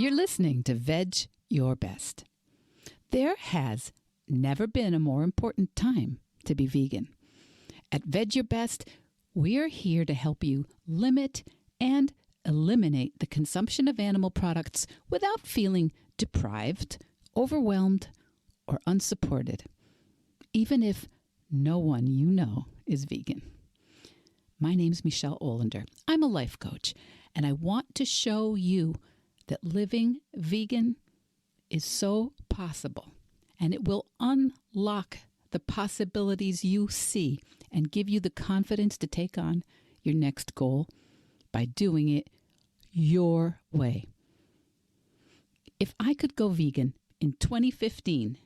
You're listening to Vedge Your Best. There has never been a more important time to be vegan. At Vedge Your Best, we're here to help you limit and eliminate the consumption of animal products without feeling deprived, overwhelmed, or unsupported, even if no one you know is vegan. My name's Michelle Olander. I'm a life coach, and I want to show you that living vegan is so possible, and it will unlock the possibilities you see and give you the confidence to take on your next goal by doing it your way. If I could go vegan in 2015,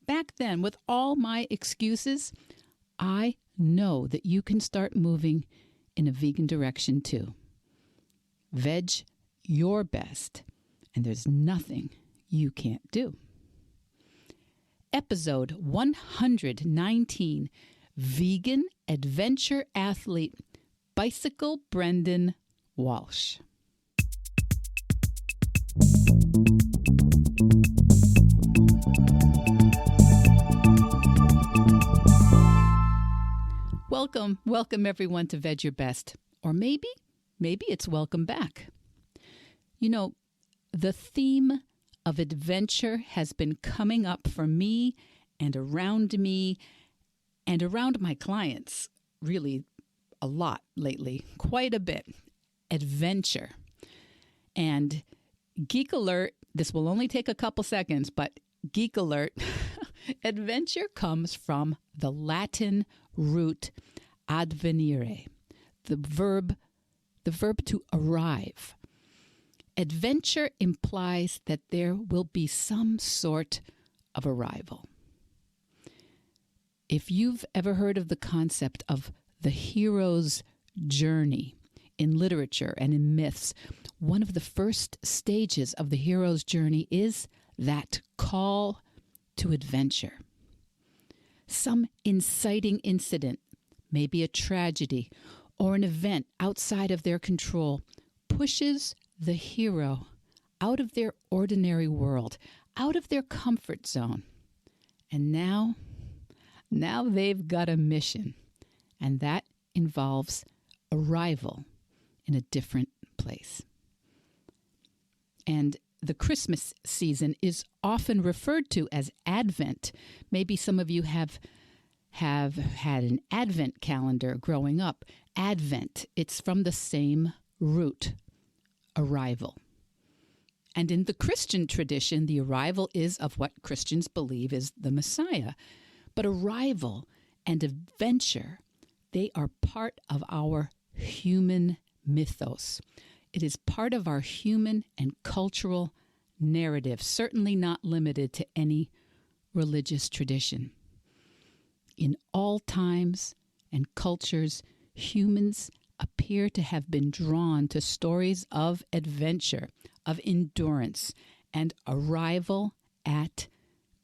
back then with all my excuses, I know that you can start moving in a vegan direction too. Veg your best, and there's nothing you can't do. Episode 119, Vegan Adventure Athlete, Bicycle Brendan Walsh. Welcome everyone to Veg Your Best. Or maybe it's welcome back. You know, the theme of adventure has been coming up for me and around my clients really a lot lately, quite a bit. Adventure. And Geek Alert, this will only take a couple seconds, but Geek Alert, adventure comes from the Latin root advenire, the verb to arrive. Adventure implies that there will be some sort of arrival. If you've ever heard of the concept of the hero's journey in literature and in myths, one of the first stages of the hero's journey is that call to adventure. Some inciting incident, maybe a tragedy or an event outside of their control, pushes the hero out of their ordinary world, out of their comfort zone. And now they've got a mission, and that involves arrival in a different place. And the Christmas season is often referred to as Advent. Maybe some of you have had an Advent calendar growing up. Advent, it's from the same root, arrival. And in the Christian tradition, the arrival is of what Christians believe is the Messiah. But arrival and adventure, they are part of our human mythos. It is part of our human and cultural narrative, certainly not limited to any religious tradition. In all times and cultures, humans appear to have been drawn to stories of adventure, of endurance, and arrival at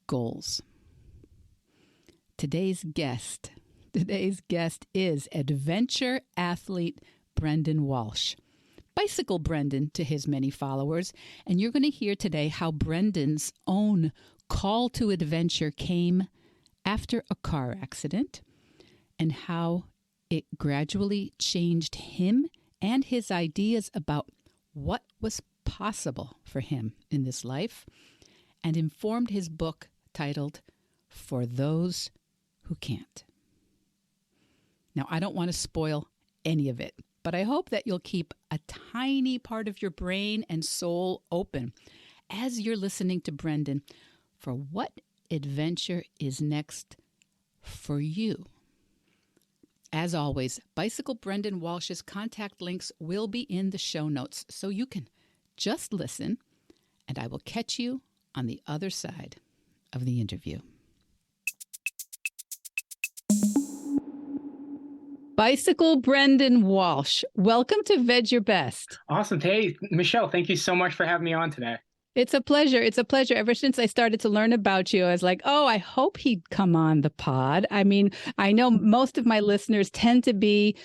goals. Today's guest is adventure athlete Brendan Walsh. Bicycle Brendan to his many followers, and you're going to hear today how Brendan's own call to adventure came after a car accident and how it gradually changed him and his ideas about what was possible for him in this life and informed his book titled For Those Who Can't. Now, I don't want to spoil any of it, but I hope that you'll keep a tiny part of your brain and soul open as you're listening to Brendan for what adventure is next for you. As always, Bicycle Brendan Walsh's contact links will be in the show notes, so you can just listen, and I will catch you on the other side of the interview. Bicycle Brendan Walsh, welcome to Veg Your Best. Awesome. Hey, Michelle, thank you so much for having me on today. It's a pleasure. It's a pleasure. Ever since I started to learn about you, I was like, oh, I hope he'd come on the pod. I mean, I know most of my listeners tend to be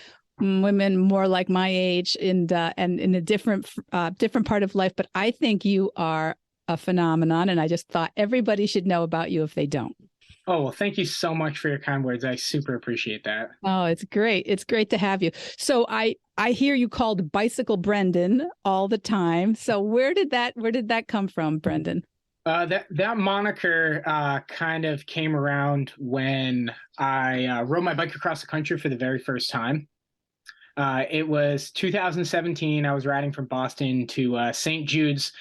women more like my age and in a different part of life. But I think you are a phenomenon, and I just thought everybody should know about you if they don't. Oh, well, thank you so much for your kind words. I super appreciate that. Oh, it's great. It's great to have you. So I hear you called Bicycle Brendan all the time. So where did that come from, Brendan? That moniker kind of came around when I rode my bike across the country for the very first time. It was 2017. I was riding from Boston to St. Jude's,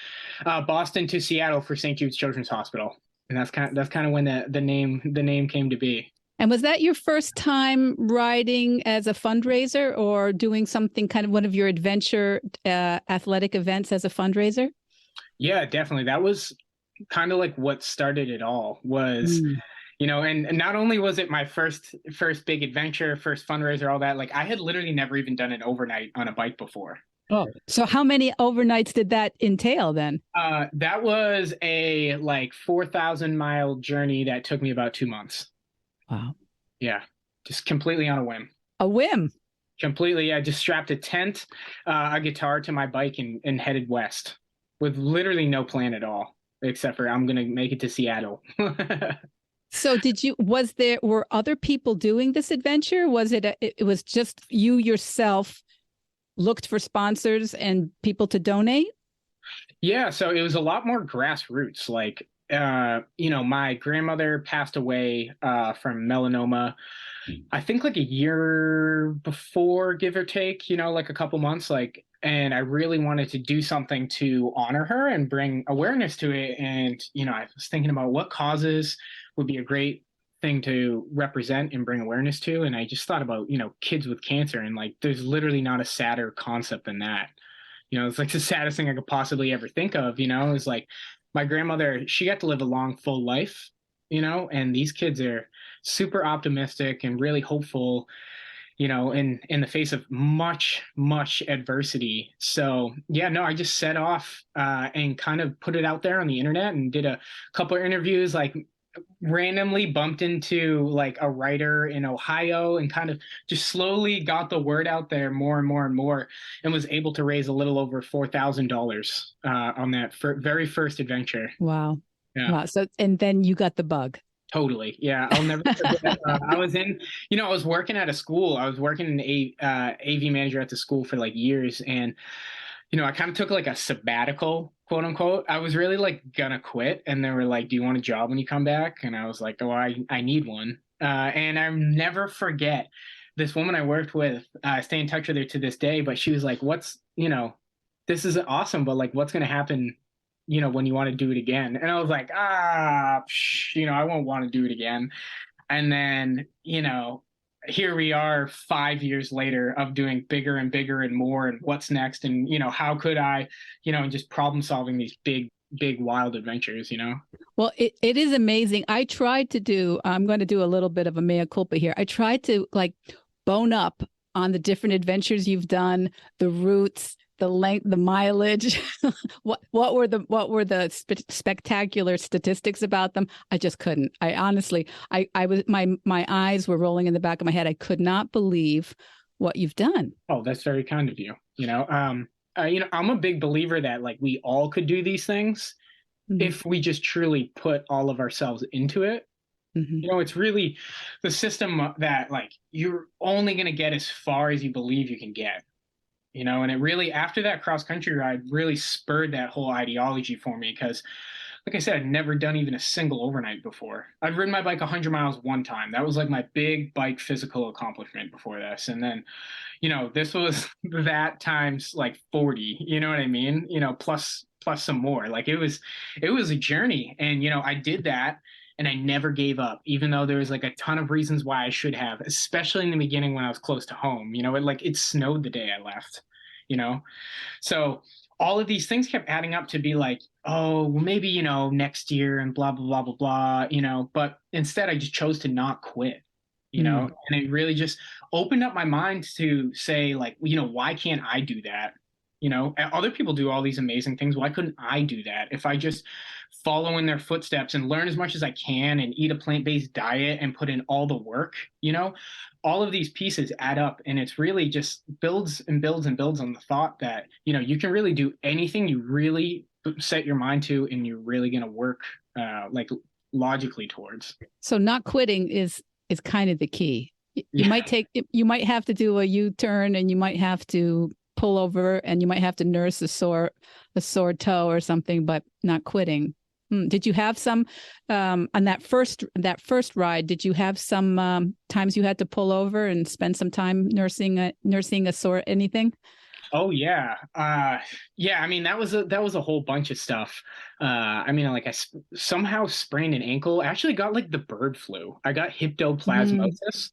Boston to Seattle for St. Jude's Children's Hospital, and that's kind of when the name came to be. And was that your first time riding as a fundraiser or doing something kind of one of your adventure athletic events as a fundraiser? Yeah, definitely. That was kind of like what started it all was, Mm. and not only was it my first big adventure, first fundraiser, all that, like I had literally never even done an overnight on a bike before. Oh, so how many overnights did that entail then? That was a like 4,000-mile journey that took me about 2 months. Wow. Yeah, just completely on a whim. A whim. Completely, yeah. Just strapped a tent, a guitar to my bike, and headed west with literally no plan at all, except for I'm gonna make it to Seattle. So were other people doing this adventure? It was just you yourself looked for sponsors and people to donate? Yeah, so it was a lot more grassroots. Like, my grandmother passed away from melanoma. I think like a year before, give or take, like a couple months, like, and I really wanted to do something to honor her and bring awareness to it. And, I was thinking about what causes would be a great thing to represent and bring awareness to. And I just thought about, kids with cancer, and like, there's literally not a sadder concept than that. It's like the saddest thing I could possibly ever think of, is like my grandmother, she got to live a long, full life, and these kids are super optimistic and really hopeful, in the face of much, much adversity. So yeah, no, I just set off and kind of put it out there on the internet and did a couple of interviews, like randomly bumped into like a writer in Ohio and kind of just slowly got the word out there more and more and more, and was able to raise a little over $4,000 on that very first adventure. Wow. Yeah. Wow. So, and then you got the bug. Totally. Yeah. I'll never forget. I was working at a school. I was working in AV manager at the school for like years. And, I kind of took like a sabbatical, quote unquote. I was really like gonna quit. And they were like, do you want a job when you come back? And I was like, oh, I need one. And I'll never forget this woman I worked with. I stay in touch with her to this day, but she was like, this is awesome, but like, what's going to happen, when you want to do it again? And I was like, I won't want to do it again. And then, here we are 5 years later of doing bigger and bigger and more, and what's next, and how could I, and just problem solving these big, big wild adventures. Well, it is amazing. I'm going to do a little bit of a mea culpa here. I tried to like bone up on the different adventures you've done, the routes, the length, the mileage. what were the spectacular statistics about them? I just couldn't. I honestly, I was my eyes were rolling in the back of my head. I could not believe what you've done. Oh, that's very kind of you. I'm a big believer that like we all could do these things if we just truly put all of ourselves into it. It's really the system that like you're only going to get as far as you believe you can get. And it really, after that cross country ride, really spurred that whole ideology for me because, like I said, I'd never done even a single overnight before. I'd ridden my bike 100 miles one time. That was like my big bike physical accomplishment before this. And then, this was that times like 40, you know what I mean? Plus some more. Like it was a journey. And, I did that. And I never gave up, even though there was like a ton of reasons why I should have, especially in the beginning when I was close to home. It snowed the day I left, So all of these things kept adding up to be like, oh, well, maybe, next year and blah, blah, blah, blah, blah, but instead I just chose to not quit, and it really just opened up my mind to say like, why can't I do that? You know, other people do all these amazing things. Why couldn't I do that? If I just follow in their footsteps and learn as much as I can and eat a plant-based diet and put in all the work, you know, all of these pieces add up, and it's really just builds and builds and builds on the thought that, you know, you can really do anything you really set your mind to, and you're really going to work like logically towards. So not quitting is kind of the key. Yeah. You might have to do a U-turn, and you might have to pull over, and you might have to nurse a sore toe or something, but not quitting. Did you have some on that first ride? Did you have some times you had to pull over and spend some time nursing a sore anything? Oh yeah. Yeah, I mean that was a whole bunch of stuff. I mean like somehow sprained an ankle. I actually got like the bird flu. I got hiptoplasmosis.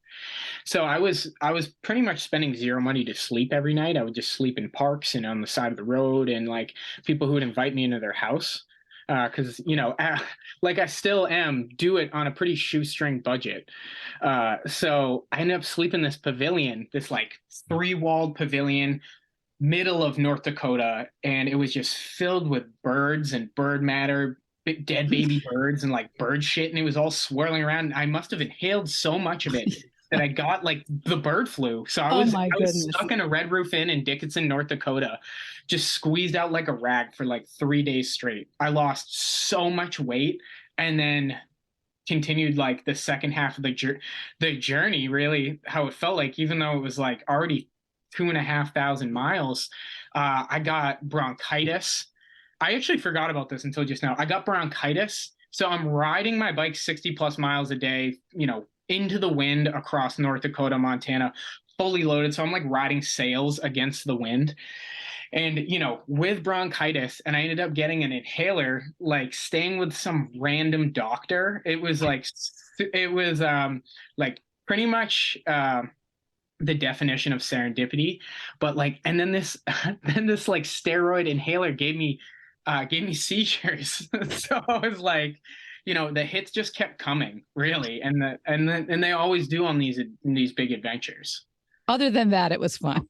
So I was pretty much spending zero money to sleep every night. I would just sleep in parks and on the side of the road, and like people who would invite me into their house. Because you know, like I still am, do it on a pretty shoestring budget. So I ended up sleeping in this pavilion, this like three-walled pavilion, middle of North Dakota, and it was just filled with birds and bird matter, dead baby birds and like bird shit, and it was all swirling around. I must have inhaled so much of it that I got like the bird flu. So Oh my I was goodness. stuck in a Red Roof Inn in Dickinson, North Dakota, just squeezed out like a rag for like 3 days straight. I lost so much weight, and then continued like the second half of the journey, really how it felt like, even though it was like already 2,500 miles. I got bronchitis. I actually forgot about this until just now. I got bronchitis. So I'm riding my bike 60 plus miles a day, you know, into the wind across North Dakota, Montana, fully loaded. So I'm like riding sails against the wind. And, you know, with bronchitis, and I ended up getting an inhaler, like staying with some random doctor. It was like pretty much the definition of serendipity, but like, and then this then this like steroid inhaler gave me seizures. So I was like, you know, the hits just kept coming, really, and they always do on these big adventures. Other than that, it was fun.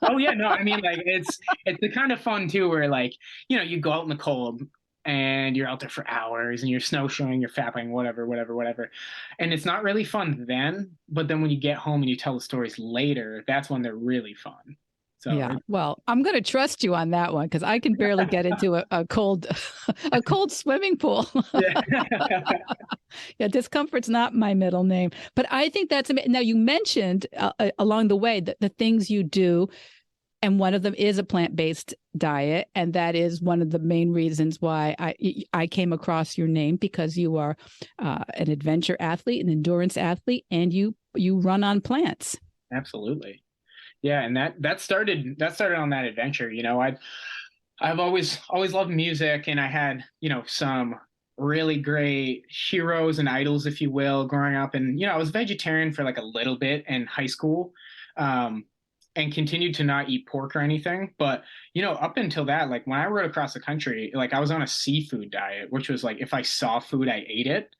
Oh yeah, no, I mean like it's the kind of fun too where like, you know, you go out in the cold and you're out there for hours and you're snowshoeing, you're fapping, whatever, whatever, whatever. And it's not really fun then, but then when you get home and you tell the stories later, that's when they're really fun. So Yeah. Well, I'm going to trust you on that one because I can barely get into a cold a cold swimming pool. yeah. Yeah, discomfort's not my middle name, but I think that's amazing. Now you mentioned along the way that the things you do, and one of them is a plant-based diet, and that is one of the main reasons why I came across your name, because you are an adventure athlete, an endurance athlete, and you run on plants. Absolutely. Yeah, and that started on that adventure. You know, I've always loved music, and I had, you know, some really great heroes and idols, if you will, growing up. And, you know, I was vegetarian for like a little bit in high school, and continued to not eat pork or anything. But, you know, up until that, like when I rode across the country, like I was on a seafood diet, which was like if I saw food, I ate it.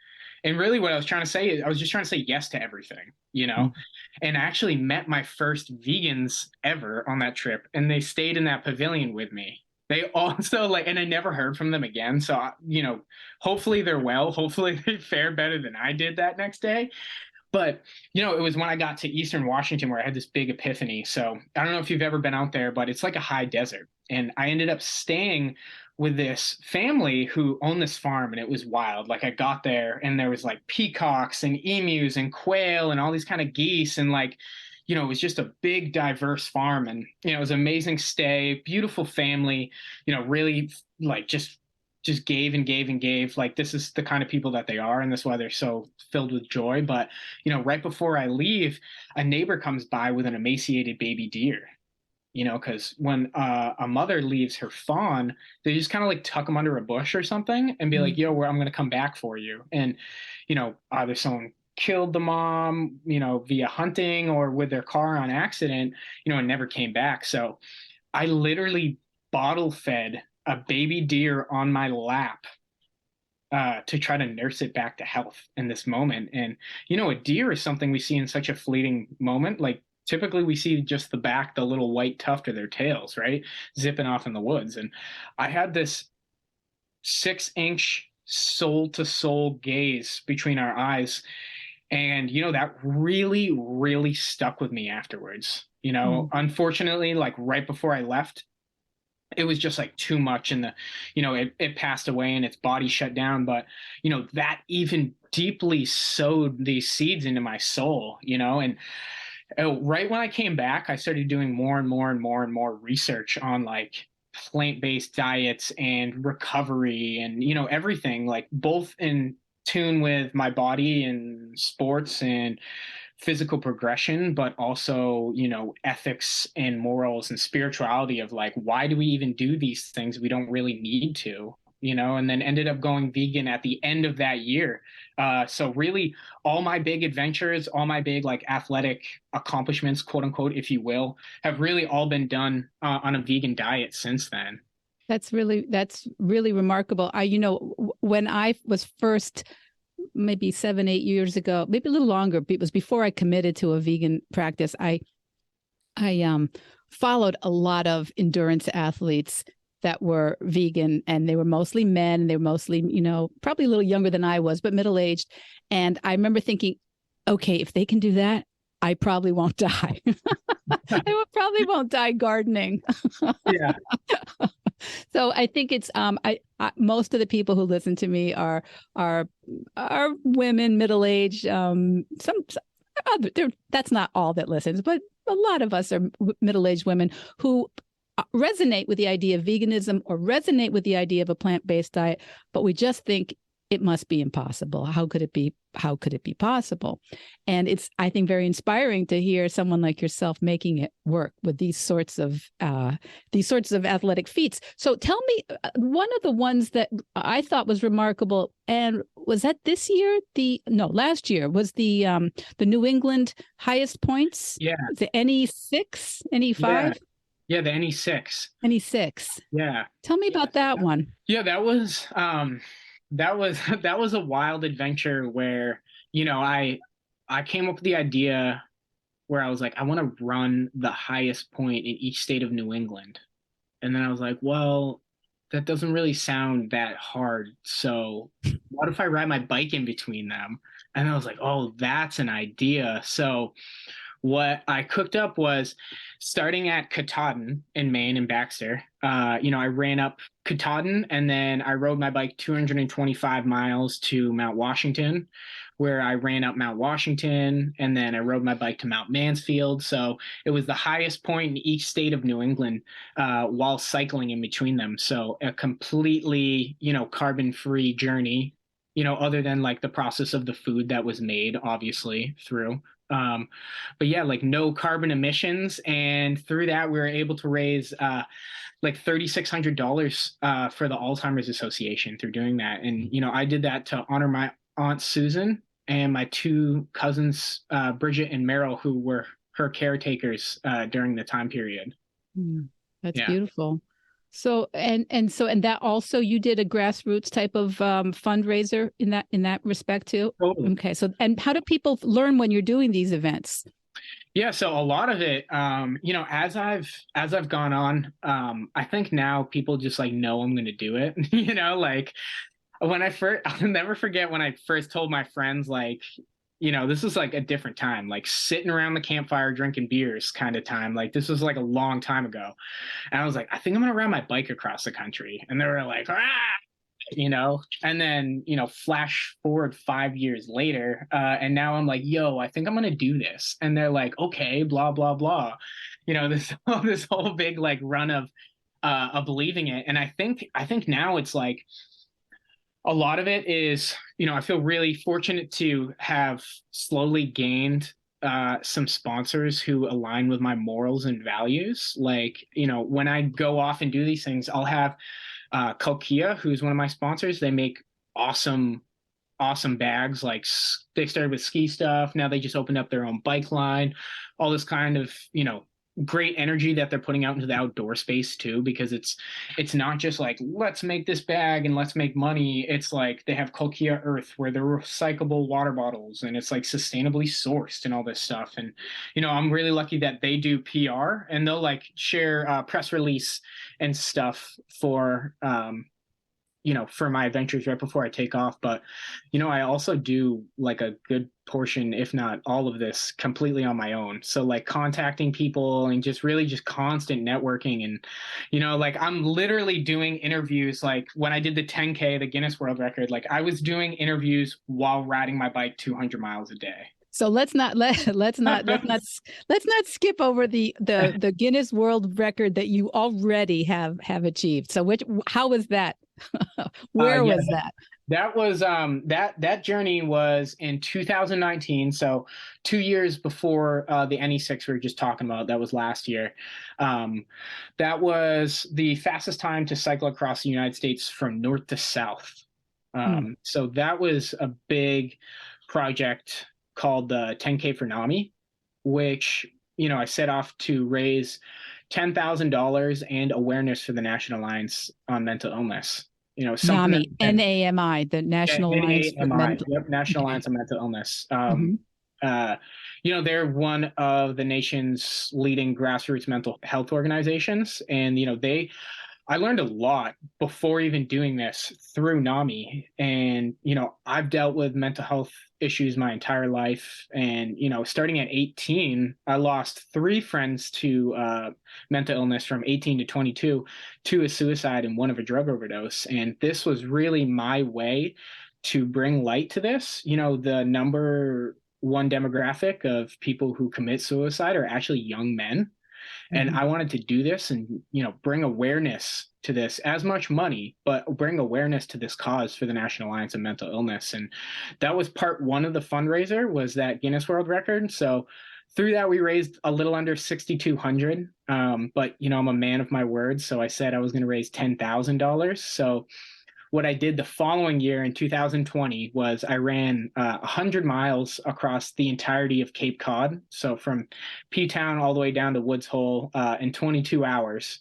And really what I was trying to say is I was just trying to say yes to everything, you know? And I actually met my first vegans ever on that trip, and they stayed in that pavilion with me. They also like, and I never heard from them again. So, you know, hopefully they're well. Hopefully they fare better than I did that next day. But, you know, it was when I got to Eastern Washington where I had this big epiphany. So I don't know if you've ever been out there, but it's like a high desert. And I ended up staying with this family who owned this farm, and it was wild. Like I got there and there was like peacocks and emus and quail and all these kind of geese, and like, you know, it was just a big diverse farm. And, you know, it was an amazing stay, beautiful family, you know, really like just gave and gave and gave. Like this is the kind of people that they are, and that's why they're so filled with joy. But, you know, right before I leave, a neighbor comes by with an emaciated baby deer. You know, because when a mother leaves her fawn, they just kind of like tuck them under a bush or something and be like, yo, I'm going to come back for you. And, you know, either someone killed the mom, you know, via hunting or with their car on accident, you know, and never came back. So I literally bottle fed a baby deer on my lap to try to nurse it back to health in this moment. And, you know, a deer is something we see in such a fleeting moment. Like typically we see just the back, the little white tuft of their tails, right? Zipping off in the woods. And I had this 6 inch soul to soul gaze between our eyes. And, that really, really stuck with me afterwards. Mm. Unfortunately, like right before I left, it was just like too much. And it passed away and its body shut down. But, that even deeply sowed these seeds into my soul, and right when I came back, I started doing more and more and more and more research on like plant-based diets and recovery and everything, like both in tune with my body and sports and physical progression, but also ethics and morals and spirituality of like, why do we even do these things we don't really need to, and then ended up going vegan at the end of that year. So really all my big adventures, all my big like athletic accomplishments, quote unquote, if you will, have really all been done on a vegan diet since then. That's really remarkable. When I was first, maybe 7, 8 years ago, maybe a little longer, it was before I committed to a vegan practice. I followed a lot of endurance athletes that were vegan, and they were mostly men. They were mostly, probably a little younger than I was, but middle-aged. And I remember thinking, okay, if they can do that, I probably won't die. I probably won't die gardening. Yeah. So I think it's most of the people who listen to me are women, middle-aged. Some other, that's not all that listens, but a lot of us are middle-aged women who resonate with the idea of veganism or resonate with the idea of a plant-based diet, but we just think it must be impossible. How could it be? How could it be possible? And it's, I think, very inspiring to hear someone like yourself making it work with these sorts of athletic feats. So tell me, one of the ones that I thought was remarkable, and was that this year? Last year was the New England highest points. Yeah. The NE6, NE5. Yeah, the NE6. NE6. Yeah. Tell me about that one. Yeah, that was that was a wild adventure where, I came up with the idea where I was like, I want to run the highest point in each state of New England. And then I was like, well, that doesn't really sound that hard. So what if I ride my bike in between them? And I was like, oh, that's an idea. So what I cooked up was starting at Katahdin in Maine and Baxter. I ran up Katahdin and then I rode my bike 225 miles to Mount Washington, where I ran up Mount Washington and then I rode my bike to Mount Mansfield. So it was the highest point in each state of New England while cycling in between them. So a completely, carbon-free journey, other than like the process of the food that was made, obviously, through. But yeah, like no carbon emissions. And through that, we were able to raise like $3,600 for the Alzheimer's Association through doing that. And, I did that to honor my Aunt Susan and my two cousins, Bridget and Meryl, who were her caretakers during the time period. That's beautiful. So and that also, you did a grassroots type of fundraiser in that respect too. Totally. Okay. So, and how do people learn when you're doing these events? Yeah, so a lot of it, as I've gone on, I think now people just like know I'm going to do it. Like when I'll never forget when I first told my friends, like, this was like a different time, like sitting around the campfire drinking beers kind of time. Like this was like a long time ago. And I was like, I think I'm going to ride my bike across the country. And they were like, and then, flash forward 5 years later. And now I'm like, yo, I think I'm going to do this. And they're like, okay, blah, blah, blah. This whole big like run of believing it. And I think now it's like, a lot of it is, I feel really fortunate to have slowly gained some sponsors who align with my morals and values. Like, when I go off and do these things, I'll have Kalkia, who's one of my sponsors. They make awesome bags. Like they started with ski stuff. Now they just opened up their own bike line, all this kind of, great energy that they're putting out into the outdoor space too, because it's not just like let's make this bag and let's make money. It's like they have Kolkia Earth where they're recyclable water bottles and it's like sustainably sourced and all this stuff. And I'm really lucky that they do PR and they'll like share press release and stuff for my adventures right before I take off. But, I also do like a good portion, if not all of this, completely on my own. So like contacting people and just really just constant networking. And, like I'm literally doing interviews. Like when I did the 10K, the Guinness World Record, like I was doing interviews while riding my bike 200 miles a day. So let's not skip over the Guinness World Record that you already have achieved. So how was that? Where was that? That was that journey was in 2019, so 2 years before the NE6 we were just talking about. That was last year. That was the fastest time to cycle across the United States from north to south. So that was a big project called the 10K for NAMI, which I set off to raise $10,000 and awareness for the National Alliance on Mental Illness. NAMI, NAMI, the National Alliance for Mental. Yep, National Alliance on Mental Illness. They're one of the nation's leading grassroots mental health organizations, and I learned a lot before even doing this through NAMI. And, I've dealt with mental health issues my entire life. And, starting at 18, I lost 3 friends to mental illness from 18 to 22, 2 a suicide and 1 of a drug overdose. And this was really my way to bring light to this. The number one demographic of people who commit suicide are actually young men. And I wanted to do this and, bring awareness to this, as much money, but bring awareness to this cause for the National Alliance of Mental Illness. And that was part 1 of the fundraiser, was that Guinness World Record. So through that, we raised a little under $6,200. But, I'm a man of my word. So I said I was going to raise $10,000. So what I did the following year in 2020 was I ran 100 miles across the entirety of Cape Cod. So from P-Town all the way down to Woods Hole in 22 hours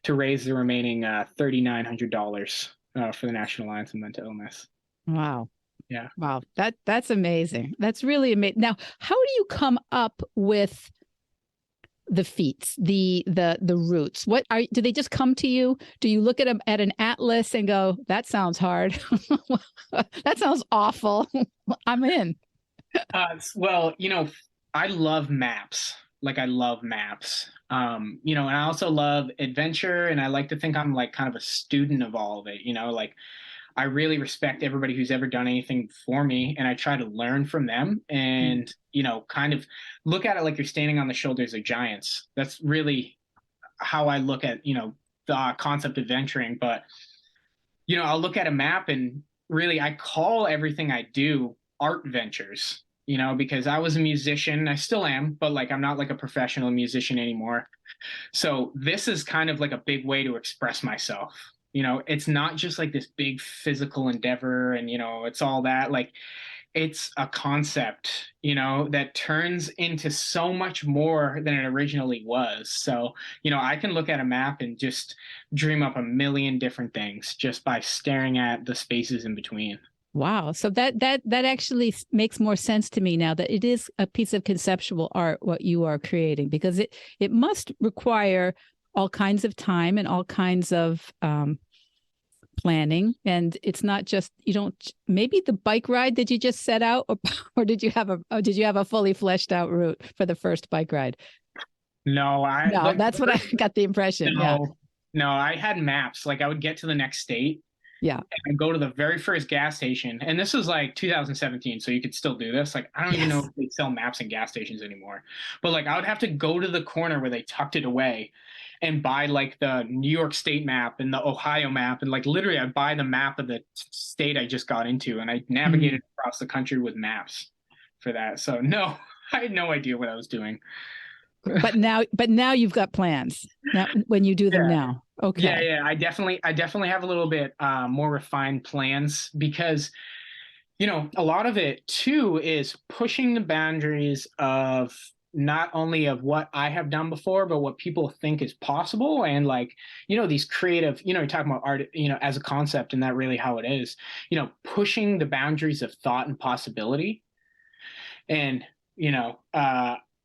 to raise the remaining $3,900 for the National Alliance of Mental Illness. Wow. Yeah. Wow. That's amazing. That's really amazing. Now, how do you come up with the feats, the routes? Do they just come to you? Do you look at them at an atlas and go, that sounds hard? That sounds awful. I'm in. Well, I love maps. Like I love maps. And I also love adventure, and I like to think I'm like kind of a student of all of it, like I really respect everybody who's ever done anything for me, and I try to learn from them and, kind of look at it like you're standing on the shoulders of giants. That's really how I look at, the concept of venturing. But, I'll look at a map and really I call everything I do art ventures, because I was a musician. I still am, but like I'm not like a professional musician anymore. So this is kind of like a big way to express myself. It's not just like this big physical endeavor and, it's all that. Like it's a concept, that turns into so much more than it originally was. So, I can look at a map and just dream up a million different things just by staring at the spaces in between. Wow. So that actually makes more sense to me now, that it is a piece of conceptual art, what you are creating, because it must require all kinds of time and all kinds of planning. And it's not just, maybe the bike ride, did you just set out or did you have a fully fleshed out route for the first bike ride? No, that's what I got the impression. No, I had maps. Like I would get to the next state. Yeah. And go to the very first gas station. And this was like 2017, so you could still do this. Like, I don't even know if they sell maps in gas stations anymore. But like I would have to go to the corner where they tucked it away and buy like the New York State map and the Ohio map. And like literally I'd buy the map of the state I just got into, and I navigated across the country with maps for that. So no, I had no idea what I was doing. But now you've got plans now when you do them now. Okay. Yeah. I definitely have a little bit more refined plans, because, a lot of it too is pushing the boundaries of not only of what I have done before, but what people think is possible. And like, these creative, you're talking about art, as a concept, and that really how it is, pushing the boundaries of thought and possibility. And,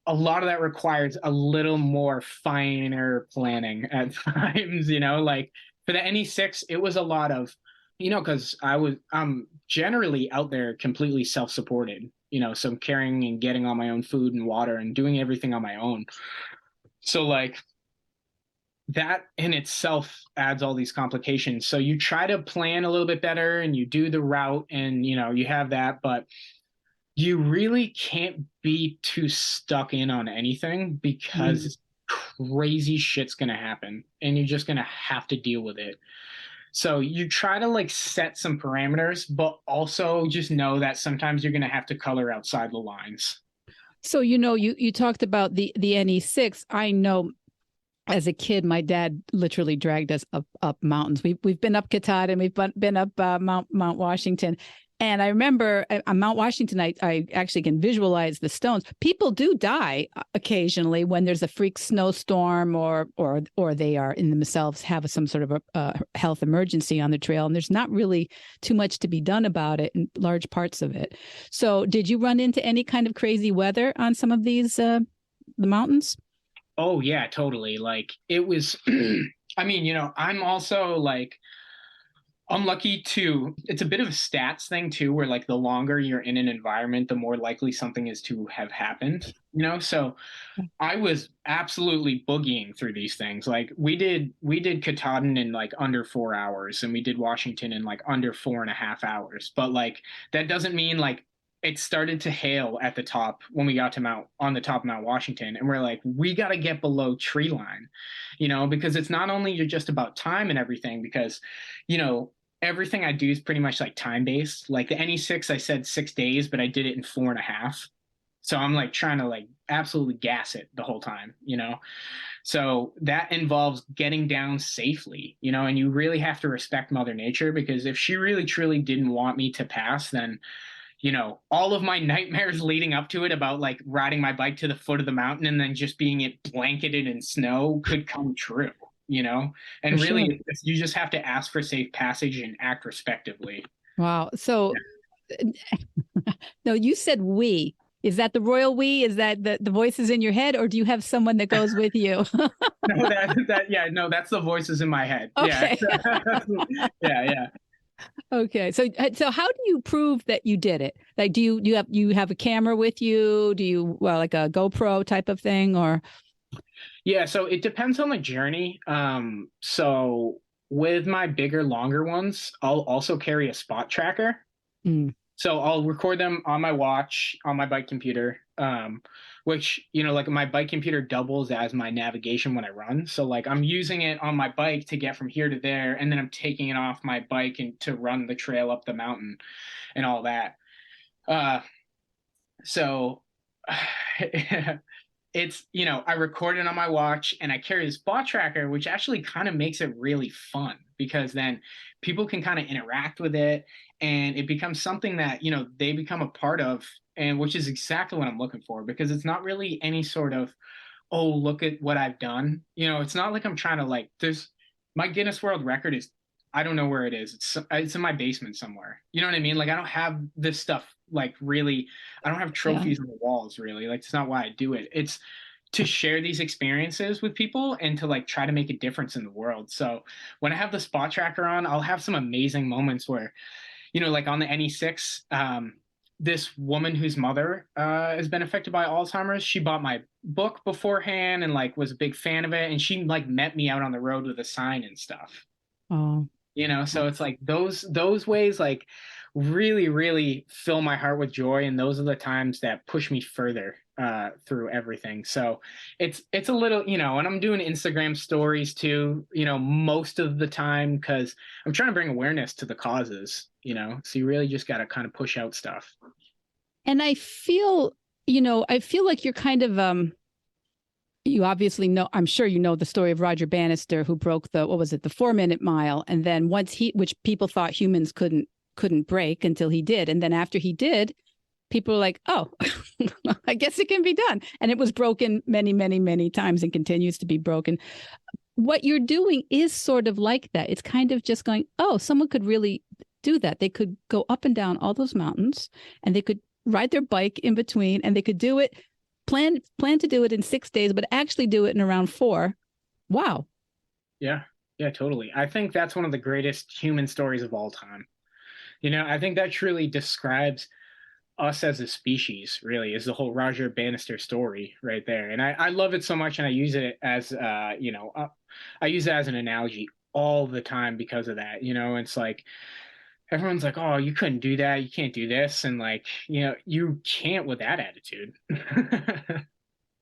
a lot of that requires a little more finer planning at times, like for the NE6, it was a lot of, because I'm generally out there completely self-supported, so I'm carrying and getting all my own food and water and doing everything on my own. So like that in itself adds all these complications. So you try to plan a little bit better and you do the route and, you have that, but you really can't be too stuck in on anything because crazy shit's going to happen and you're just going to have to deal with it. So you try to like set some parameters, but also just know that sometimes you're going to have to color outside the lines. So, you talked about the NE6. I know as a kid, my dad literally dragged us up mountains. We've been up Katahdin, we've been up Mount Washington. And I remember on Mount Washington, I actually can visualize the stones. People do die occasionally when there's a freak snowstorm or they are in themselves have some sort of a health emergency on the trail. And there's not really too much to be done about it in large parts of it. So did you run into any kind of crazy weather on some of these, the mountains? Oh, yeah, totally. Like it was, I mean, I'm also like, unlucky to it's a bit of a stats thing too where like the longer you're in an environment the more likely something is to have happened, so I was absolutely boogieing through these things. Like we did Katahdin in like under 4 hours and we did Washington in like under 4.5 hours, but like that doesn't mean like it started to hail at the top when we got to on the top of Mount Washington. And we're like, we got to get below tree line, because it's not only you're just about time and everything, because, everything I do is pretty much like time based. Like the NE6, I said 6 days, but I did it in 4.5. So I'm like trying to like absolutely gas it the whole time, So that involves getting down safely, and you really have to respect Mother Nature because if she really truly didn't want me to pass, then all of my nightmares leading up to it about like riding my bike to the foot of the mountain and then just being it blanketed in snow could come true, and For really sure. you just have to ask for safe passage and act respectively. Wow. So, no, you said we. Is that the royal we? Is that the voices in your head, or do you have someone that goes with you? No, no, that's the voices in my head. Okay. Yeah. Yeah. Okay. So how do you prove that you did it? Like, do you have a camera with you? Do you, well, like a GoPro type of thing, or? Yeah, so it depends on the journey. So with my bigger, longer ones, I'll also carry a spot tracker. Mm. So I'll record them on my watch, on my bike computer, which, like my bike computer doubles as my navigation when I run. So like I'm using it on my bike to get from here to there, and then I'm taking it off my bike and to run the trail up the mountain and all that. So it's, I record it on my watch and I carry this spot tracker, which actually kind of makes it really fun because then people can kind of interact with it and it becomes something that, they become a part of, and which is exactly what I'm looking for because it's not really any sort of, oh, look at what I've done. It's not like I'm trying to like, there's my Guinness World Record is, I don't know where it is. It's in my basement somewhere. You know what I mean? Like I don't have this stuff like really, I don't have trophies on the walls really. Like it's not why I do it. It's to share these experiences with people and to like try to make a difference in the world. So when I have the spot tracker on, I'll have some amazing moments where, like on the NE6, this woman whose mother has been affected by Alzheimer's, she bought my book beforehand and like was a big fan of it. And she like met me out on the road with a sign and stuff. Oh. So it's like those ways like really really fill my heart with joy, and those are the times that push me further through everything. So it's a little, and I'm doing Instagram stories too, most of the time because I'm trying to bring awareness to the causes, so you really just got to kind of push out stuff. And I feel like you're kind of you obviously know, I'm sure you know the story of Roger Bannister, who broke the 4-minute mile. And then which people thought humans couldn't break until he did. And then after he did, people were like, oh, I guess it can be done. And it was broken many, many, many times and continues to be broken. What you're doing is sort of like that. It's kind of just going, oh, someone could really do that. They could go up and down all those mountains, and they could ride their bike in between, and they could do it, plan to do it in 6 days, but actually do it in around 4. Wow. Yeah. Yeah, totally. I think that's one of the greatest human stories of all time. I think that truly describes us as a species, really, is the whole Roger Bannister story right there. And I love it so much, and I use it as I use it as an analogy all the time because of that. It's like everyone's like, oh, you couldn't do that, you can't do this, and like, you can't with that attitude.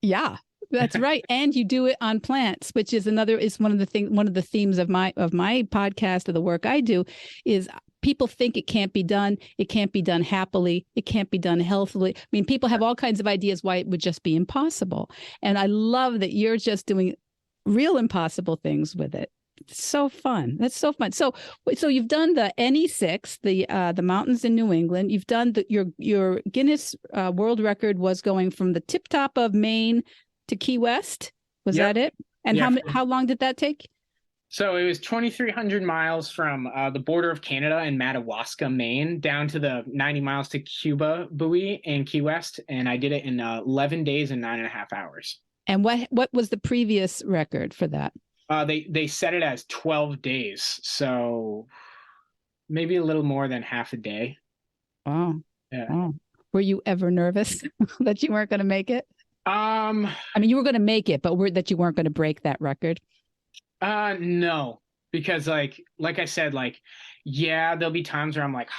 Yeah, that's right. And you do it on plants, which is one of the themes of my podcast, of the work I do, is people think it can't be done. It can't be done happily. It can't be done healthily. I mean, people have all kinds of ideas why it would just be impossible. And I love that you're just doing real impossible things with it. It's so fun. That's so fun. So you've done the NE6, the mountains in New England. You've done your Guinness World Record was going from the tip top of Maine to Key West. Was that it? And how long did that take? So it was 2,300 miles from the border of Canada in Madawaska, Maine, down to the 90 miles to Cuba buoy in Key West, and I did it in 11 days and 9.5 hours. And what was the previous record for that? They set it as 12 days, so maybe a little more than half a day. Oh, yeah. Oh. Were you ever nervous that you weren't going to make it? I mean, you were going to make it, but that you weren't going to break that record? No, because like I said, yeah, there'll be times where I'm like,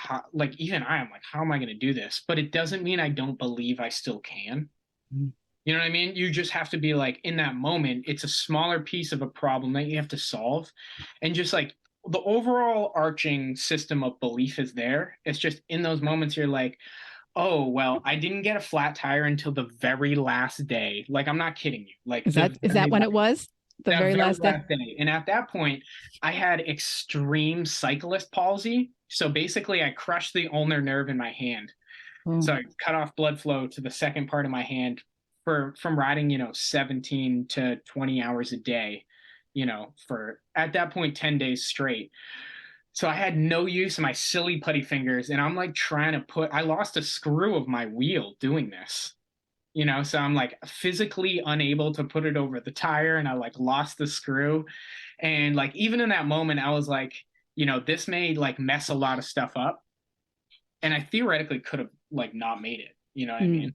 even I'm like, how am I going to do this? But it doesn't mean I don't believe I still can. Mm. You know what I mean? You just have to be like, in that moment, it's a smaller piece of a problem that you have to solve. And just like the overall arching system of belief is there. It's just in those moments you're like, oh, well, I didn't get a flat tire until the very last day. Like, I'm not kidding you. Like, is that when it was? The very last day? And at that point, I had extreme cyclist palsy. So basically, I crushed the ulnar nerve in my hand. Oh. So I cut off blood flow to the second part of my hand from riding, 17 to 20 hours a day, for at that point 10 days straight. So I had no use of my silly putty fingers, and I'm like I lost a screw of my wheel doing this. So I'm like physically unable to put it over the tire, and I like lost the screw. And like even in that moment, I was like, this may like mess a lot of stuff up. And I theoretically could have like not made it, you know what I mean?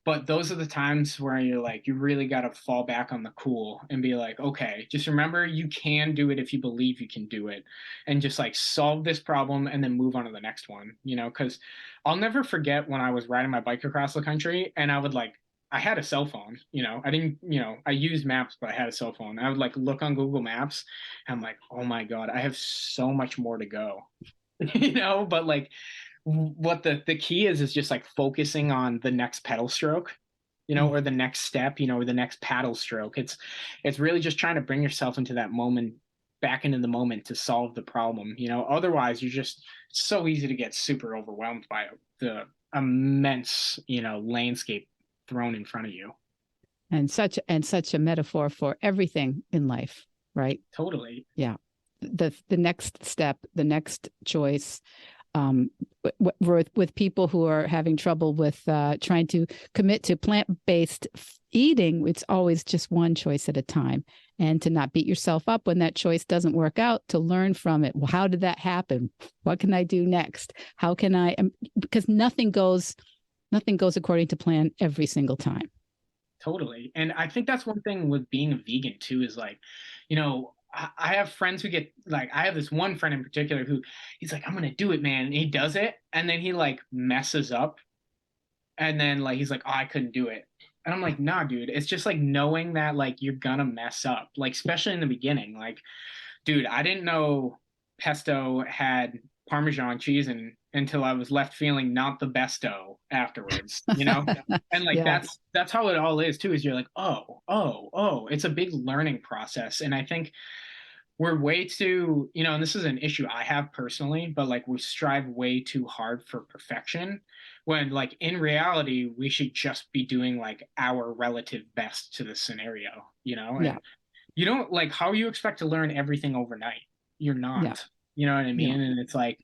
But those are the times where you're like, you really got to fall back on the cool and be like, okay, just remember you can do it if you believe you can do it, and just like solve this problem and then move on to the next one, because I'll never forget when I was riding my bike across the country, and I had a cell phone, I didn't, I used maps, but I had a cell phone. I would like look on Google Maps, and I'm like, oh my God, I have so much more to go, but like, what the key is just like focusing on the next pedal stroke, or the next step, or the next paddle stroke. It's really just trying to bring yourself into that moment, back into the moment to solve the problem. Otherwise it's so easy to get super overwhelmed by the immense, landscape thrown in front of you. And such a metaphor for everything in life, right? Totally. Yeah. The next step, the next choice, with people who are having trouble with trying to commit to plant-based eating, it's always just one choice at a time, and to not beat yourself up when that choice doesn't work out, to learn from it. Well, how did that happen? What can I do next? How can I, because nothing goes according to plan every single time. Totally. And I think that's one thing with being a vegan too, is like, I have friends who get like, I have this one friend in particular who he's like, I'm going to do it, man. And he does it. And then he like messes up. And then like, he's like, oh, I couldn't do it. And I'm like, nah, dude, it's just like knowing that like you're going to mess up, like, especially in the beginning. Like, dude, I didn't know pesto had Parmesan cheese until I was left feeling not the besto afterwards, and like, Yeah. that's how it all is too, is you're like, oh, it's a big learning process. And I think we're way too, and this is an issue I have personally, but like we strive way too hard for perfection when like in reality we should just be doing like our relative best to the scenario, Yeah. and you don't like how you expect to learn everything overnight. You're Yeah. not. You know what I Yeah. mean? And it's like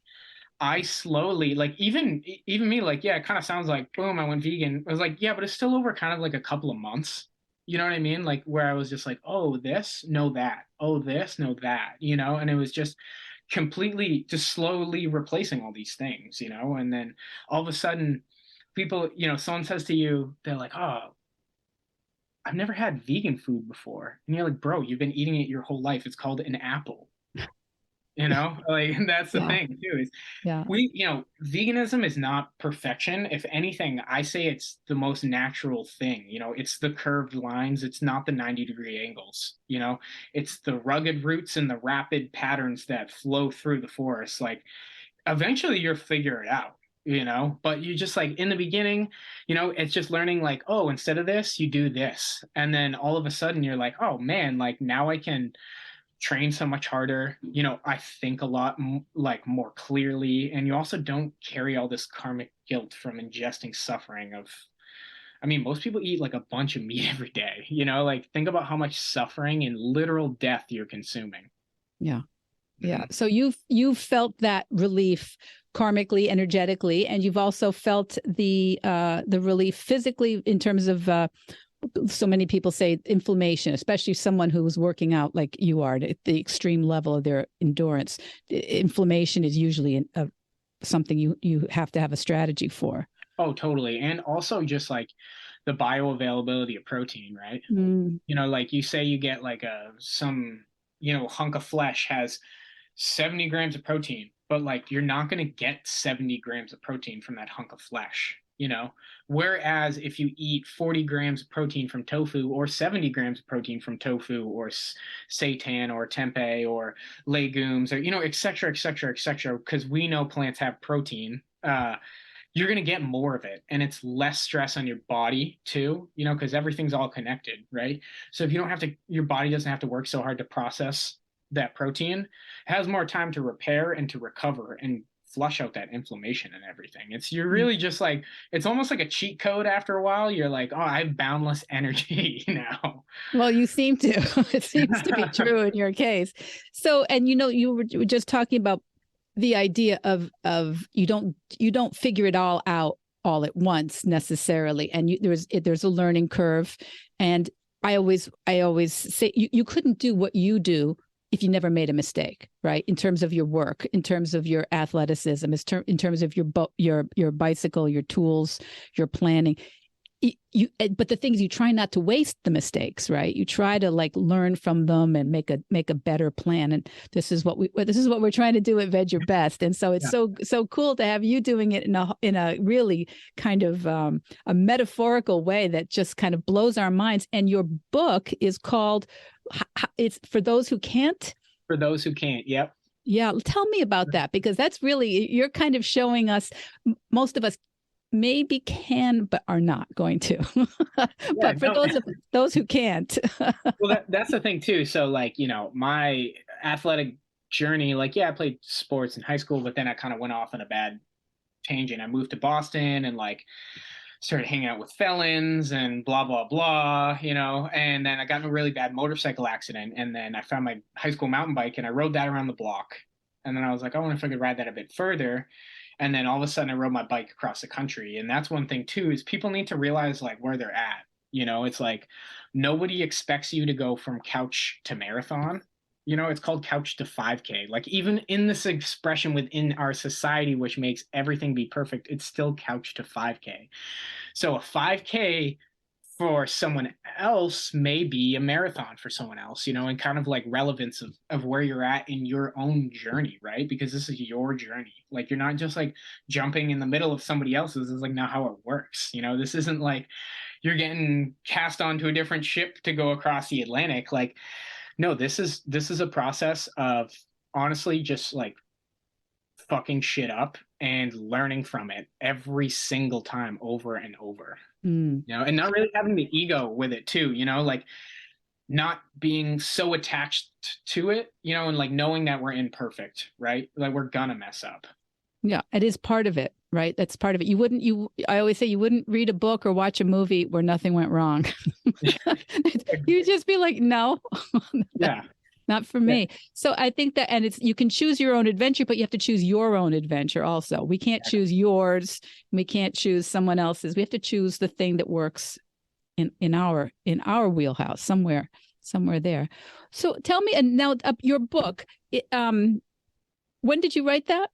I slowly like even me like yeah, it kind of sounds like boom, I went vegan. I was like, yeah, but it's still over kind of like a couple of months. You know what I mean? Like where I was just like, oh, this, no that. Oh, this, no that, and it was just completely just slowly replacing all these things, and then all of a sudden people, someone says to you, they're like, oh, I've never had vegan food before. And you're like, bro, you've been eating it your whole life. It's called an apple. Like that's the Yeah. thing too, is Yeah. veganism is not perfection. If anything, I say it's the most natural thing. It's the curved lines, it's not the 90-degree angles, it's the rugged roots and the rapid patterns that flow through the forest. Like eventually you'll figure it out, but you just like in the beginning, it's just learning like, oh, instead of this, you do this. And then all of a sudden you're like, oh man, like now I can train so much harder. I think a lot like more clearly, and you also don't carry all this karmic guilt from ingesting suffering of. I mean, most people eat like a bunch of meat every day. Like think about how much suffering and literal death you're consuming. Yeah. Yeah. Mhm. So you've felt that relief karmically, energetically, and you've also felt the relief physically in terms of so many people say inflammation, especially someone who's working out like you are at the extreme level of their endurance. Inflammation is usually something you have to have a strategy for. Oh, totally. And also just like the bioavailability of protein, right? Mm. Like you say you get like some, hunk of flesh has 70 grams of protein, but like you're not going to get 70 grams of protein from that hunk of flesh, Whereas if you eat 40 grams of protein from tofu or 70 grams of protein from tofu or seitan or tempeh or legumes or, et cetera, et cetera, et cetera, because we know plants have protein, you're going to get more of it, and it's less stress on your body too, because everything's all connected, right? So if you don't have to, your body doesn't have to work so hard to process that protein, it has more time to repair and to recover and flush out that inflammation and everything. You're really just like, it's almost like a cheat code. After a while you're like, oh, I have boundless energy now. Well, you seem to. It seems to be true in your case. So, and you were just talking about the idea of you don't figure it all out all at once necessarily, and there's a learning curve. And I always say you couldn't do what you do if you never made a mistake, right? In terms of your work, in terms of your athleticism, in terms of your bicycle, your tools, your planning. But the things, you try not to waste the mistakes, right? You try to like learn from them and make a better plan. And this is what we're trying to do at Vedge Your Best. And so it's so cool to have you doing it in a really kind of a metaphorical way that just kind of blows our minds. And your book is called, it's For Those Who Can't. For those who can't. Yep. Yeah, tell me about that, because that's really, you're kind of showing us, most of us maybe can but are not going to. But for those who can't. Well, that's the thing too. So like, my athletic journey, like, yeah, I played sports in high school, but then I kind of went off on a bad tangent. I moved to Boston and like started hanging out with felons and blah, blah, blah, and then I got in a really bad motorcycle accident. And then I found my high school mountain bike and I rode that around the block. And then I was like, I wonder if I could ride that a bit further. And then all of a sudden I rode my bike across the country. And that's one thing too, is people need to realize like where they're at. It's like nobody expects you to go from couch to marathon. It's called couch to 5K. Like even in this expression within our society, which makes everything be perfect, it's still couch to 5K. So a 5K for someone else may be a marathon for someone else, and kind of like relevance of where you're at in your own journey, right? Because this is your journey. Like you're not just like jumping in the middle of somebody else's. This is like not how it works. This isn't like you're getting cast onto a different ship to go across the Atlantic. Like, no, this is a process of honestly just like fucking shit up and learning from it every single time, over and over. Mm. And not really having the ego with it too, like not being so attached to it, and like knowing that we're imperfect, right? Like we're gonna mess up. Yeah, it is part of it, right? That's part of it. I always say you wouldn't read a book or watch a movie where nothing went wrong. You just be like, no, Yeah. not for Yeah. me. So I think that, and you can choose your own adventure, but you have to choose your own adventure also. We can't choose yours. We can't choose someone else's. We have to choose the thing that works in our wheelhouse, somewhere there. So tell me, and now your book, when did you write that?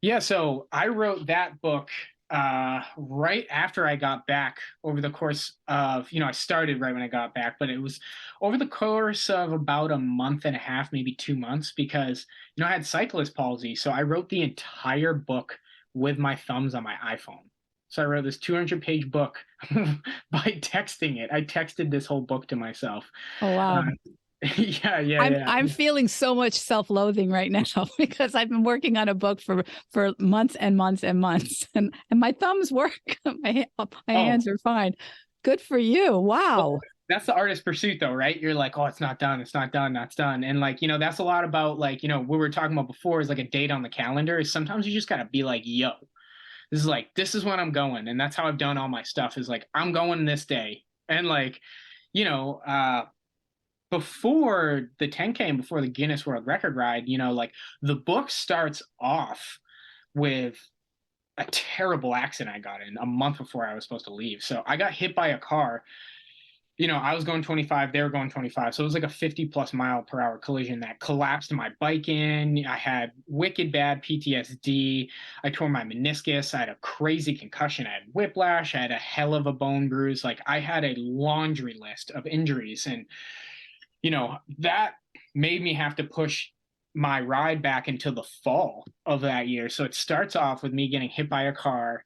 Yeah, so I wrote that book right after I got back over the course of, I started right when I got back, but it was over the course of about a month and a half, maybe 2 months, because, I had cyclist palsy. So I wrote the entire book with my thumbs on my iPhone. So I wrote this 200-page book by texting it. I texted this whole book to myself. Oh, wow. Yeah. I'm feeling so much self-loathing right now because I've been working on a book for months and months and months, and my thumbs work. my hands are fine. Good for you. Wow. That's the artist pursuit though, right? You're like, oh, it's not done, that's done. And like, that's a lot about like, what we were talking about before is like a date on the calendar. Is sometimes you just gotta be like, yo, this is when I'm going. And that's how I've done all my stuff, is like, I'm going this day. And like, you know, uh before the 10K and before the Guinness World Record ride, like the book starts off with a terrible accident I got in a month before I was supposed to leave. So I got hit by a car. I was going 25, they were going 25. So it was like a 50+ mile per hour collision that collapsed my bike in. I had wicked bad PTSD. I tore my meniscus. I had a crazy concussion. I had whiplash. I had a hell of a bone bruise. Like I had a laundry list of injuries. And, that made me have to push my ride back into the fall of that year. So it starts off with me getting hit by a car,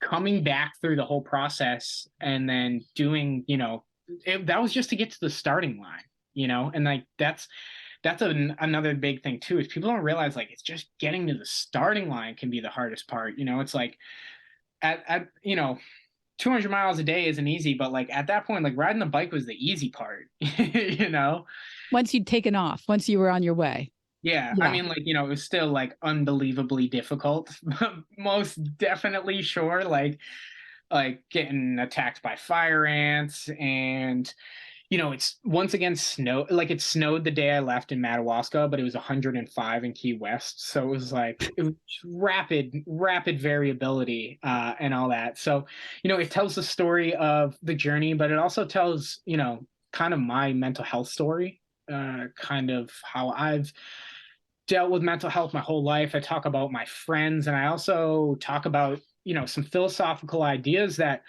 coming back through the whole process, and then doing, that was just to get to the starting line, and like another big thing too, is people don't realize like it's just getting to the starting line can be the hardest part. It's like at 200 miles a day isn't easy, but like at that point, like riding the bike was the easy part. Once you'd taken off, once you were on your way. Yeah, I mean, like, it was still like unbelievably difficult. Most definitely, sure, like getting attacked by fire ants. And it's once again snow, like it snowed the day I left in Madawaska, but it was 105 in Key West. So it was like it was rapid variability, and all that. So it tells the story of the journey, but it also tells kind of my mental health story, kind of how I've dealt with mental health my whole life. I talk about my friends, and I also talk about some philosophical ideas that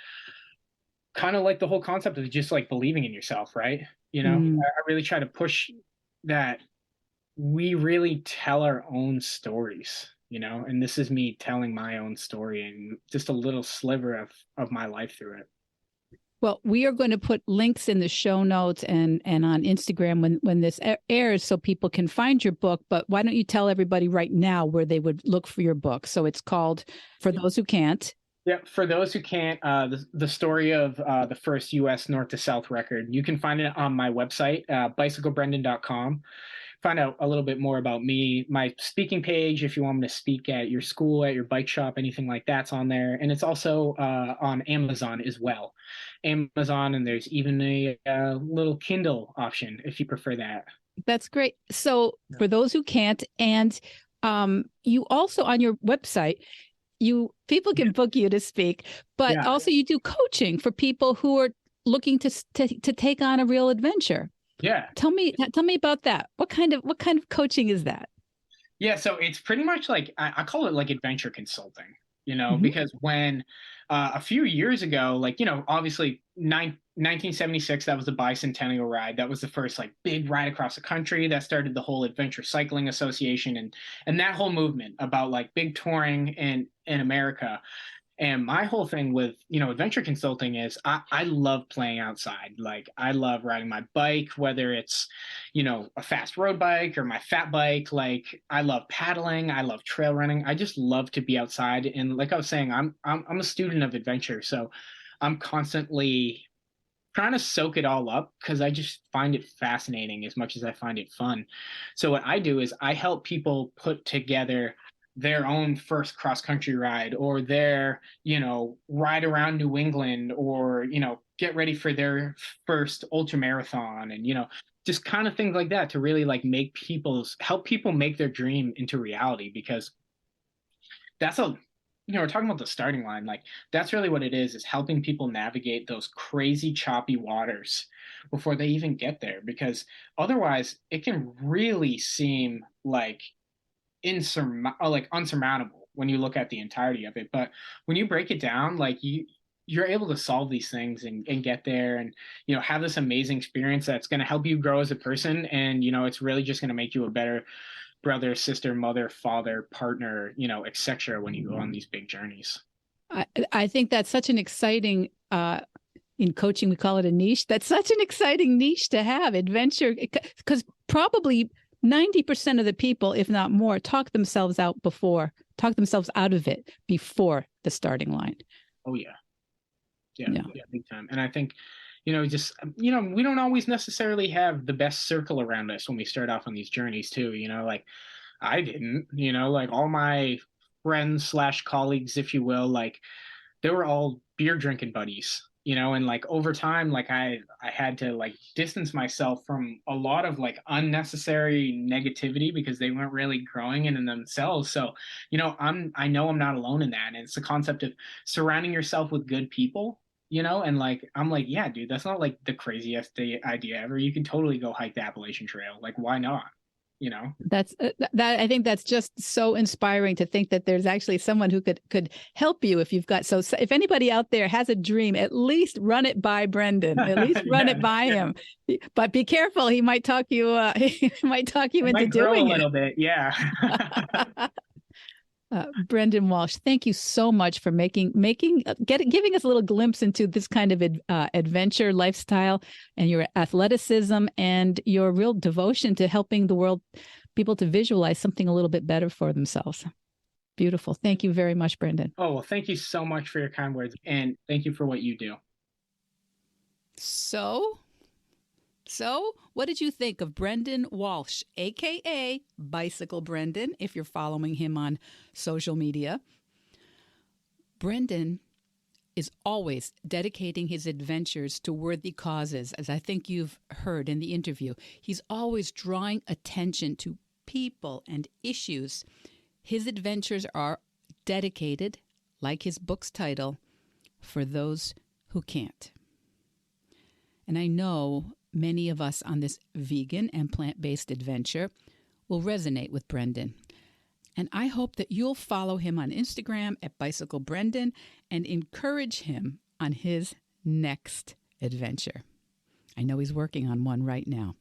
kind of like the whole concept of just like believing in yourself, right? I really try to push that we really tell our own stories, and this is me telling my own story and just a little sliver of my life through it. Well, we are going to put links in the show notes and on Instagram when this airs so people can find your book. But why don't you tell everybody right now where they would look for your book? So it's called For Those Who Can't. Yeah, for those who can't, the story of the first U.S. North to South record, you can find it on my website, bicyclebrendan.com. Find out a little bit more about me. My speaking page, if you want me to speak at your school, at your bike shop, anything like that's on there. And it's also on Amazon as well. Amazon, and there's even a little Kindle option if you prefer that. That's great. So for those who can't, and you also on your website, people can book you to speak, but also you do coaching for people who are looking to take on a real adventure. Yeah. Tell me about that. What kind of coaching is that? Yeah, so it's pretty much like I call it like adventure consulting, Mm-hmm. because when a few years ago, like, obviously 1976, that was the bicentennial ride. That was the first like big ride across the country that started the whole Adventure Cycling Association and that whole movement about like big touring in America. And my whole thing with, adventure consulting is I love playing outside. Like I love riding my bike, whether it's, a fast road bike or my fat bike. Like I love paddling. I love trail running. I just love to be outside. And like I was saying, I'm a student of adventure. So I'm constantly trying to soak it all up because I just find it fascinating as much as I find it fun. So what I do is I help people put together their own first cross country ride, or their, ride around New England, or, get ready for their first ultra marathon, and, just kind of things like that, to really like help people make their dream into reality. Because that's we're talking about the starting line. Like, that's really what it is helping people navigate those crazy choppy waters before they even get there. Because otherwise it can really seem like unsurmountable when you look at the entirety of it. But when you break it down, like, you're able to solve these things and get there, and have this amazing experience that's going to help you grow as a person. And it's really just going to make you a better brother, sister, mother, father, partner, etc. when you go on these big journeys. I think that's such an exciting, in coaching we call it a niche. That's such an exciting niche to have, adventure, because probably 90% of the people, if not more, talk themselves out of it before the starting line. Oh yeah, big time. And I think, we don't always necessarily have the best circle around us when we start off on these journeys too. Like, I didn't, like, all my friends / colleagues, if you will, like, they were all beer drinking buddies, and like over time, like, I had to like distance myself from a lot of like unnecessary negativity because they weren't really growing in themselves. So, I know I'm not alone in that. And it's the concept of surrounding yourself with good people, and like, I'm like, yeah, dude, that's not like the craziest idea ever. You can totally go hike the Appalachian Trail. Like, why not? That's that. I think that's just so inspiring to think that there's actually someone who could help you if you've got. So if anybody out there has a dream, at least run it by Brendan. At least run it by him. But be careful; he might talk you. He might talk you into doing it a little bit. Yeah. Brendan Walsh, thank you so much for giving us a little glimpse into this kind of adventure lifestyle, and your athleticism and your real devotion to helping the world, people to visualize something a little bit better for themselves. Beautiful. Thank you very much, Brendan. Oh, well, thank you so much for your kind words, and thank you for what you do. So, what did you think of Brendan Walsh, a.k.a. Bicycle Brendan, if you're following him on social media? Brendan is always dedicating his adventures to worthy causes, as I think you've heard in the interview. He's always drawing attention to people and issues. His adventures are dedicated, like his book's title, for those who can't. And I know many of us on this vegan and plant-based adventure will resonate with Brendan. And I hope that you'll follow him on Instagram at Bicycle Brendan and encourage him on his next adventure. I know he's working on one right now,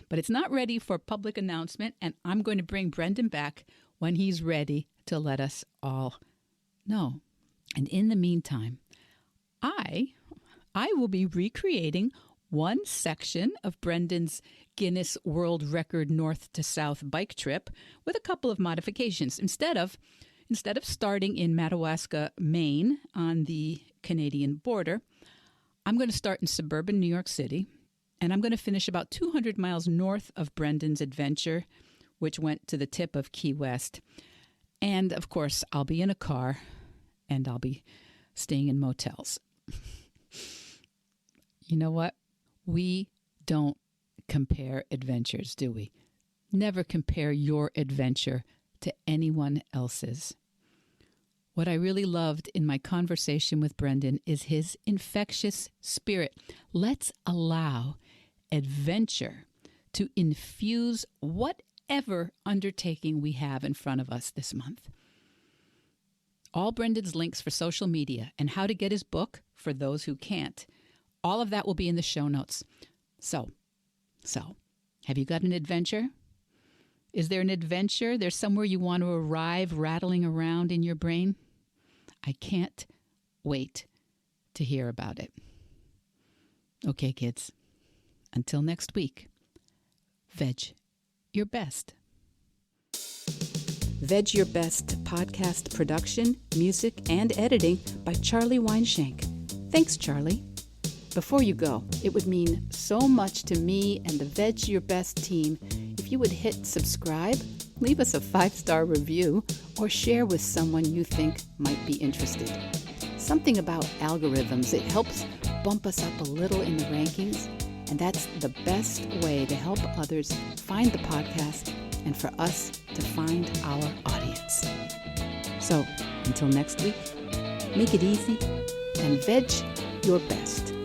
but it's not ready for public announcement, and I'm going to bring Brendan back when he's ready to let us all know. And in the meantime, I will be recreating one section of Brendan's Guinness World Record north to south bike trip with a couple of modifications. Instead of starting in Madawaska, Maine on the Canadian border, I'm going to start in suburban New York City, and I'm going to finish about 200 miles north of Brendan's adventure, which went to the tip of Key West. And of course, I'll be in a car and I'll be staying in motels. You know what? We don't compare adventures, do we? Never compare your adventure to anyone else's. What I really loved in my conversation with Brendan is his infectious spirit. Let's allow adventure to infuse whatever undertaking we have in front of us this month. All Brendan's links for social media and how to get his book for those who can't, all of that will be in the show notes. So, have you got an adventure? Is there an adventure? There's somewhere you want to arrive rattling around in your brain? I can't wait to hear about it. Okay, kids. Until next week, Vedge your best. Vedge Your Best podcast production, music, and editing by Charlie Weinshank. Thanks, Charlie. Before you go, it would mean so much to me and the Vedge Your Best team if you would hit subscribe, leave us a 5-star review, or share with someone you think might be interested. Something about algorithms, it helps bump us up a little in the rankings, and that's the best way to help others find the podcast and for us to find our audience. So, until next week, make it easy and veg your best.